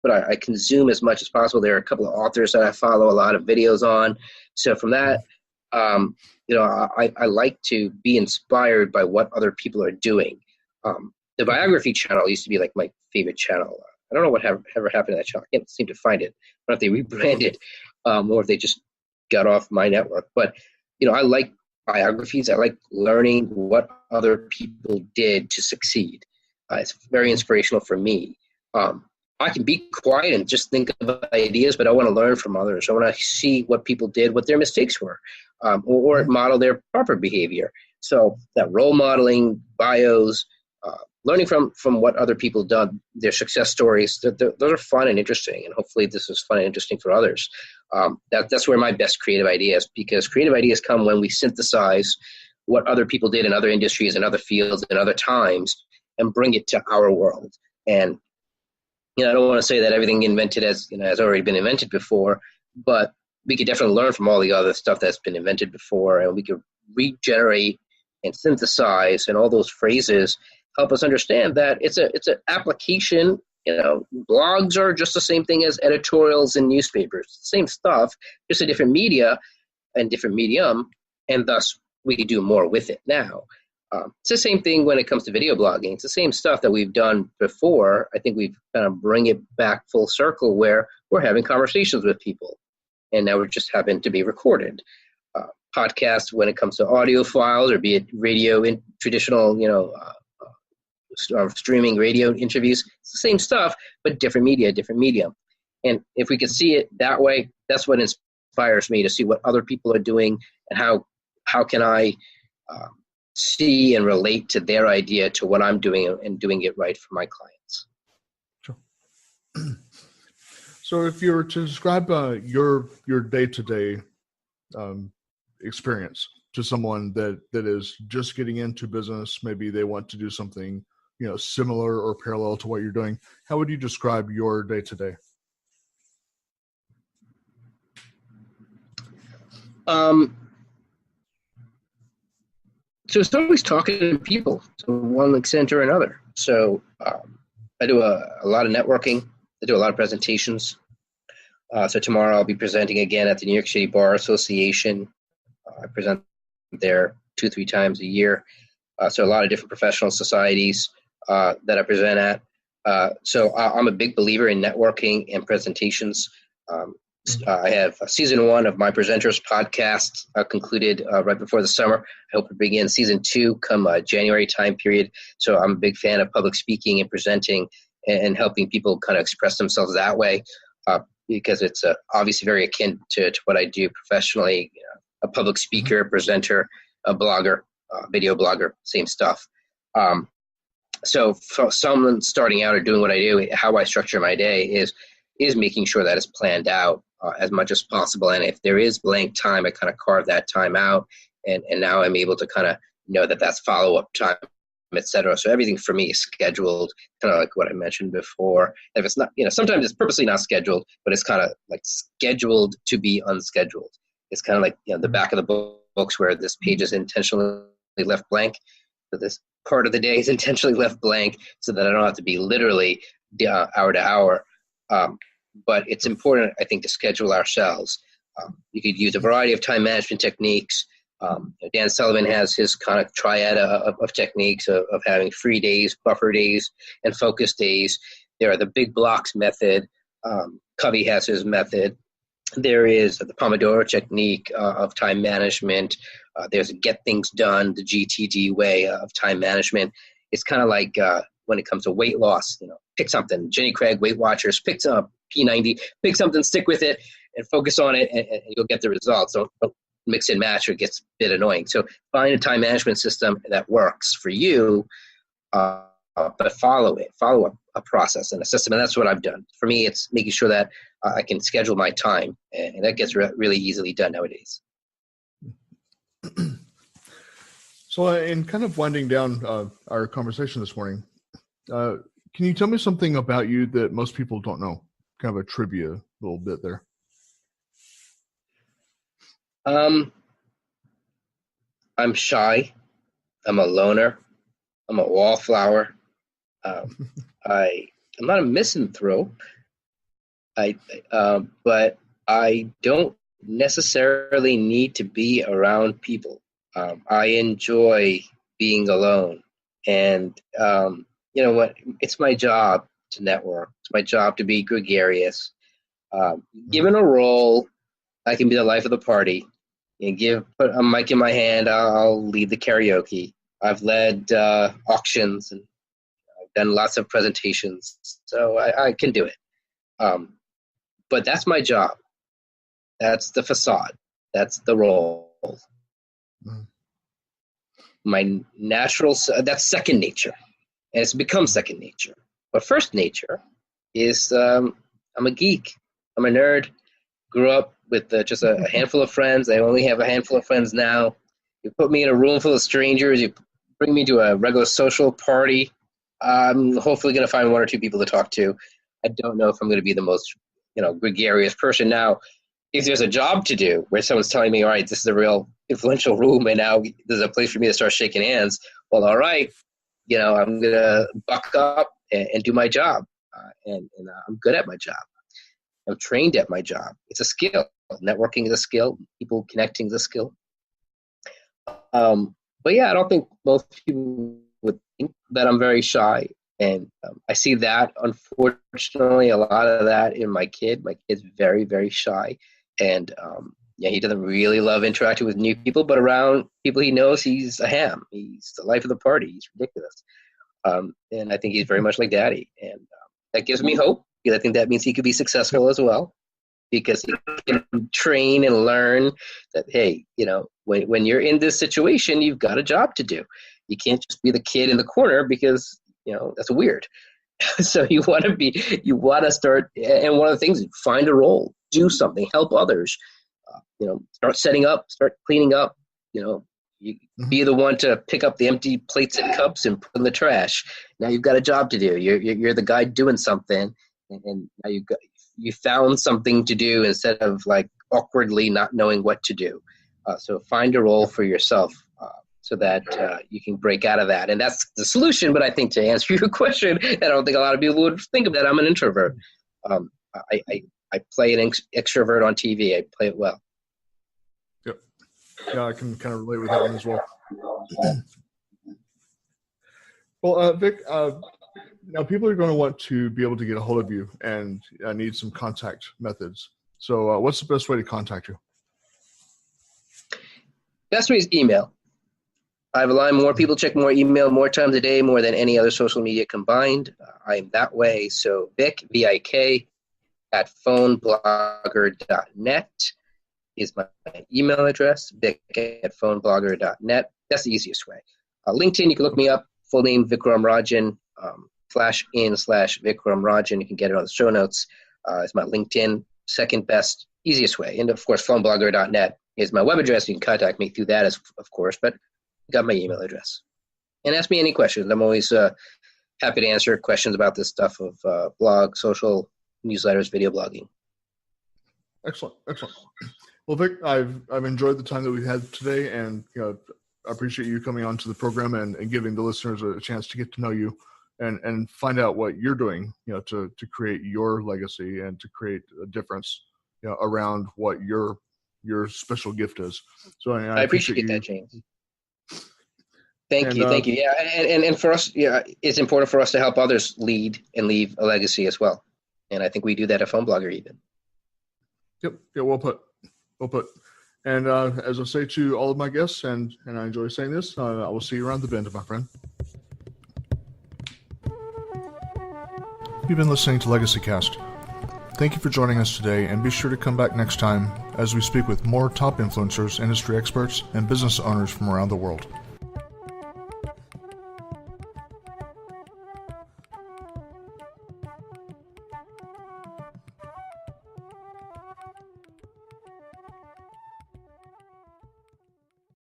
but I consume as much as possible. There are a couple of authors that I follow a lot of videos on. So from that, I like to be inspired by what other people are doing. The biography channel used to be like my favorite channel. I don't know what ever happened to that channel. I can't seem to find it. I don't know if they rebranded or if they just got off my network. But, I like biographies. I like learning what other people did to succeed. It's very inspirational for me. I can be quiet and just think of ideas, but I want to learn from others. I want to see what people did, what their mistakes were, or model their proper behavior. So that role modeling, bios, learning from what other people done, their success stories, those are fun and interesting. And hopefully this is fun and interesting for others. That's where my best creative ideas, because creative ideas come when we synthesize what other people did in other industries and other fields and other times and bring it to our world. And I don't want to say that everything invented has already been invented before, but we could definitely learn from all the other stuff that's been invented before, and we could regenerate and synthesize, and all those phrases help us understand that it's an application. Blogs are just the same thing as editorials in newspapers. Same stuff, just a different media and different medium, and thus we can do more with it now. It's the same thing when it comes to video blogging. It's the same stuff that we've done before. I think we've kind of bring it back full circle where we're having conversations with people, and now it just happened to be recorded. Podcasts, when it comes to audio files, or be it radio in traditional, streaming radio interviews, it's the same stuff, but different media, different medium. And if we could see it that way, that's what inspires me to see what other people are doing and how can I see and relate to their idea to what I'm doing and doing it right for my clients. Sure. So if you were to describe your day-to-day experience to someone that is just getting into business, maybe they want to do something similar or parallel to what you're doing, how would you describe your day-to-day? So it's always talking to people to one extent or another. So I do a lot of networking. I do a lot of presentations. So tomorrow I'll be presenting again at the New York City Bar Association. I present there 2-3 times a year. So a lot of different professional societies that I present at. So I'm a big believer in networking and presentations. I have season 1 of my presenters podcast concluded right before the summer. I hope to begin season 2 come January time period. So I'm a big fan of public speaking and presenting and helping people kind of express themselves that way because it's obviously very akin to what I do professionally. A public speaker, presenter, a blogger, video blogger, same stuff. So for someone starting out or doing what I do, how I structure my day is making sure that it's planned out as much as possible. And if there is blank time, I kind of carve that time out. And now I'm able to kind of know that that's follow-up time, et cetera. So everything for me is scheduled, kind of like what I mentioned before. If it's not, sometimes it's purposely not scheduled, but it's kind of like scheduled to be unscheduled. It's kind of like, the back of the books where this page is intentionally left blank. So this part of the day is intentionally left blank so that I don't have to be literally hour to hour. But it's important, I think, to schedule ourselves. You could use a variety of time management techniques. Dan Sullivan has his kind of triad of techniques of having free days, buffer days, and focus days. There are the big blocks method. Covey has his method. There is the Pomodoro technique of time management. There's a get things done, the GTD way of time management. It's kind of like when it comes to weight loss, pick something. Jenny Craig, Weight Watchers, pick up P90, pick something, stick with it, and focus on it, and you'll get the results. Don't mix and match, or it gets a bit annoying. So find a time management system that works for you, but follow a process and a system, and that's what I've done. For me, it's making sure that I can schedule my time, and that gets really easily done nowadays. So in kind of winding down our conversation this morning, can you tell me something about you that most people don't know? Kind of a trivia a little bit there. I'm shy. I'm a loner. I'm a wallflower. I'm not a misanthrope. But I don't necessarily need to be around people. I enjoy being alone, and you know what? It's my job to network. It's my job to be gregarious. Given a role, I can be the life of the party. And put a mic in my hand, I'll lead the karaoke. I've led auctions and I've done lots of presentations, so I can do it. But that's my job. That's the facade. That's the role. Mm. My natural, that's second nature. And it's become second nature. But first nature is I'm a geek. I'm a nerd. Grew up with just a handful of friends. I only have a handful of friends now. You put me in a room full of strangers. You bring me to a regular social party. I'm hopefully going to find one or two people to talk to. I don't know if I'm going to be the most, gregarious person. Now, if there's a job to do where someone's telling me, all right, this is a real influential room and now there's a place for me to start shaking hands, well, all right, I'm going to buck up and do my job. And I'm good at my job. I'm trained at my job. It's a skill. Networking is a skill. People connecting is a skill. But yeah, I don't think most people would think that I'm very shy. And I see that, unfortunately, a lot of that in my kid. My kid's very, very shy. And he doesn't really love interacting with new people, but around people he knows, he's a ham. He's the life of the party. He's ridiculous. And I think he's very much like Daddy. And that gives me hope. I think that means he could be successful as well, because he can train and learn that, hey, when you're in this situation, you've got a job to do. You can't just be the kid in the corner because, that's weird. So you want to start, and one of the things, find a role, do something, help others, start setting up, start cleaning up, you be the one to pick up the empty plates and cups and put in the trash. Now you've got a job to do. You're the guy doing something, and now you found something to do instead of like awkwardly not knowing what to do. So find a role for yourself so that you can break out of that. And that's the solution. But I think, to answer your question, I don't think a lot of people would think of that. I'm an introvert. I play an extrovert on TV. I play it well. Yep. Yeah, I can kind of relate with that one as well. Well, Vik, now people are going to want to be able to get a hold of you and need some contact methods. So what's the best way to contact you? Best way is email. I have a lot more people check more email more times a day, more than any other social media combined. I'm that way. So Vik, V-I-K, at PhoneBlogger.net is my email address. Vik at PhoneBlogger.net. That's the easiest way. LinkedIn, you can look me up. Full name, Vikram Rajan. /in/Vikram Rajan. You can get it on the show notes. It's my LinkedIn, second best, easiest way. And of course, PhoneBlogger.net is my web address. You can contact me through that, of course, but you got my email address. And ask me any questions. I'm always happy to answer questions about this stuff of blog, social, newsletters, video blogging. Excellent. Well, Vik, I've enjoyed the time that we've had today, and I appreciate you coming on to the program and giving the listeners a chance to get to know you and find out what you're doing, to create your legacy and to create a difference, around what your special gift is. So I appreciate that, James. Thank you. Yeah, and for us, it's important for us to help others lead and leave a legacy as well. And I think we do that at PhoneBlogger even. Yep. Yeah. Well put. And as I say to all of my guests, and I enjoy saying this, I will see you around the bend, my friend. You've been listening to Legacy Cast. Thank you for joining us today, and be sure to come back next time as we speak with more top influencers, industry experts, and business owners from around the world.